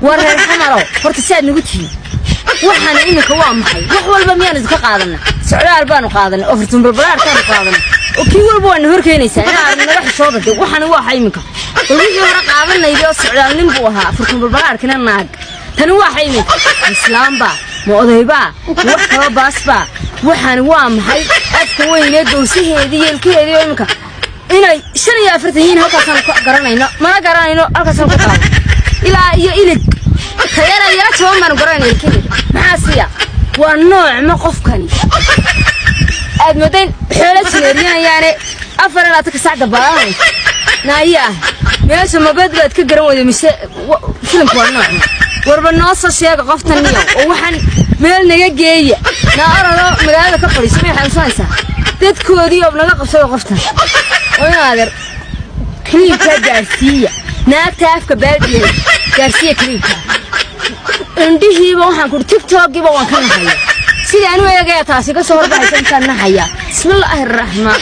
wareer xamaro horta saad nagu tii waxaan imika waa maxay wax walba miyaan iska qaadana socdaal baanu qaadanay oo furtun balbalaarkaan qaadanay oo kii walba waan horkeenaysaa inaan naga xishooda dib waxaan waa xayminka wixii hore qaadanay oo socdaalnin buu ahaa furtun balbalaarkina naag tan waa xayminka islaamba ma odayba wax kala baasba waxaan waa maxay afka weyne dowsaheedii yeelkeedii imika inay 45 halkaasaan ku garanayno mana garanayno halkaasaan ku qaado ilaa iyo ilig khayra yaa tooman garanayno kii maxaasiya waa nooc ma qofkani aad moodeen xoolo jireeriyaane afar ilaa ka saacada baahan naaya meesha ma badbaad ka garan wada mise filimku waa nooc warba noo soo sheeg qoftan niyo oo waxaan meel naga geeya naarado magaalada ka fadhiisay waxaan soo dadkoodii oo naga qabsado qoftan وينادر كليب جارسية ناتافك بالدي جارسية كليب عندي هي بوحنا كل تيك توك بوحنا كنا حيا سيدي أنا ويا جاي تاسي كسر بحيث إنسان حيا بسم الله الرحمن